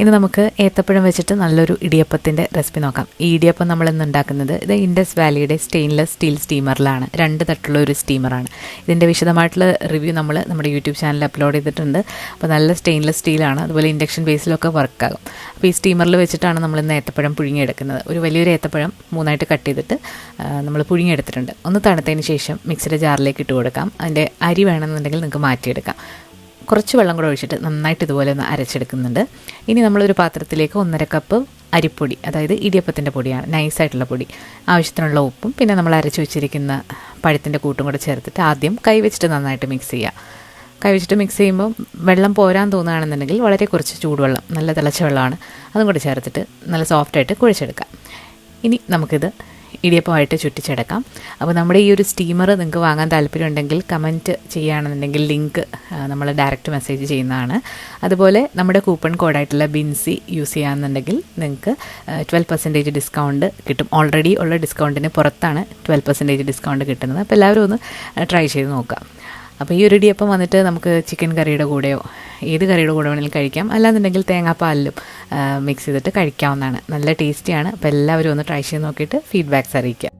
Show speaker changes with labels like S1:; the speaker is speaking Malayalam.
S1: ഇനി നമുക്ക് ഏത്തപ്പഴം വെച്ചിട്ട് നല്ലൊരു ഇടിയപ്പത്തിൻ്റെ റെസിപ്പി നോക്കാം. ഈ ഇടിയപ്പം നമ്മൾ ഇന്ന് ഉണ്ടാക്കുന്നത് ഇത് ഇൻഡസ് വാലിയുടെ സ്റ്റെയിൻലെസ് സ്റ്റീൽ സ്റ്റീമറിലാണ്. 2 തട്ടുള്ള ഒരു സ്റ്റീമറാണ്. ഇതിൻ്റെ വിശദമായിട്ടുള്ള റിവ്യൂ നമ്മൾ നമ്മുടെ യൂട്യൂബ് ചാനലിൽ അപ്ലോഡ് ചെയ്തിട്ടുണ്ട്. അപ്പോൾ നല്ല സ്റ്റെയിൻലെസ് സ്റ്റീലാണ്, അതുപോലെ ഇൻഡക്ഷൻ ബേസിലൊക്കെ വർക്കാകും. അപ്പോൾ ഈ സ്റ്റീമറിൽ വെച്ചിട്ടാണ് നമ്മൾ ഇന്ന് ഏത്തപ്പഴം പുഴുങ്ങിയെടുക്കുന്നത്. ഒരു വലിയൊരു ഏത്തപ്പഴം 3ആയിട്ട് കട്ട് ചെയ്തിട്ട് നമ്മൾ പുഴുങ്ങിയെടുത്തിട്ടുണ്ട്. ഒന്ന് തണുത്തതിന് ശേഷം മിക്സിയുടെ ജാറിലേക്ക് ഇട്ട് കൊടുക്കാം. അതിൻ്റെ അരി വേണമെന്നുണ്ടെങ്കിൽ നിങ്ങൾക്ക് മാറ്റിയെടുക്കാം. കുറച്ച് വെള്ളം കൂടെ ഒഴിച്ചിട്ട് നന്നായിട്ട് ഇതുപോലെ ഒന്ന് അരച്ചെടുക്കുന്നുണ്ട്. ഇനി നമ്മളൊരു പാത്രത്തിലേക്ക് 1.5 കപ്പ് അരിപ്പൊടി, അതായത് ഇടിയപ്പത്തിൻ്റെ പൊടിയാണ്, നൈസായിട്ടുള്ള പൊടി, ആവശ്യത്തിനുള്ള ഉപ്പും പിന്നെ നമ്മൾ അരച്ച് വെച്ചിരിക്കുന്ന പഴത്തിൻ്റെ കൂട്ടും കൂടെ ചേർത്തിട്ട് ആദ്യം കൈ വെച്ചിട്ട് നന്നായിട്ട് മിക്സ് ചെയ്യുക. കൈ വെച്ചിട്ട് മിക്സ് ചെയ്യുമ്പോൾ വെള്ളം പോരാൻ തോന്നുകയാണെന്നുണ്ടെങ്കിൽ വളരെ കുറച്ച് ചൂടുവെള്ളം, നല്ല തിളച്ച വെള്ളമാണ്, അതും കൂടെ ചേർത്തിട്ട് നല്ല സോഫ്റ്റായിട്ട് കുഴച്ചെടുക്കാം. ഇനി നമുക്കിത് ഇടിയപ്പമായിട്ട് ചുറ്റിച്ചെടുക്കാം. അപ്പോൾ നമ്മുടെ ഈ ഒരു സ്റ്റീമർ നിങ്ങൾക്ക് വാങ്ങാൻ താല്പര്യമുണ്ടെങ്കിൽ കമൻറ്റ് ചെയ്യുകയാണെന്നുണ്ടെങ്കിൽ ലിങ്ക് നമ്മൾ ഡയറക്റ്റ് മെസ്സേജ് ചെയ്യുന്നതാണ്. അതുപോലെ നമ്മുടെ കൂപ്പൺ കോഡായിട്ടുള്ള ബിൻസി യൂസ് ചെയ്യുകയാണെന്നുണ്ടെങ്കിൽ നിങ്ങൾക്ക് 12% ഡിസ്കൗണ്ട് കിട്ടും. ഓൾറെഡി ഉള്ള ഡിസ്കൗണ്ടിന് പുറത്താണ് 12% ഡിസ്കൗണ്ട് കിട്ടുന്നത്. അപ്പോൾ എല്ലാവരും ഒന്ന് ട്രൈ ചെയ്ത് നോക്കാം. അപ്പോൾ ഈ ഒരു ഇടിയപ്പം വന്നിട്ട് നമുക്ക് ചിക്കൻ കറിയുടെ കൂടെയോ ഏത് കറിയുടെ കൂടെ വേണമെങ്കിലും കഴിക്കാം, അല്ലാന്നുണ്ടെങ്കിൽ തേങ്ങാപ്പാലിലും മിക്സ് ചെയ്തിട്ട് കഴിക്കാവുന്നതാണ്. നല്ല ടേസ്റ്റിയാണ്. അപ്പോൾ എല്ലാവരും ഒന്ന് ട്രൈ ചെയ്ത് നോക്കിയിട്ട് ഫീഡ്ബാക്ക്സ് അറിയിക്കാം.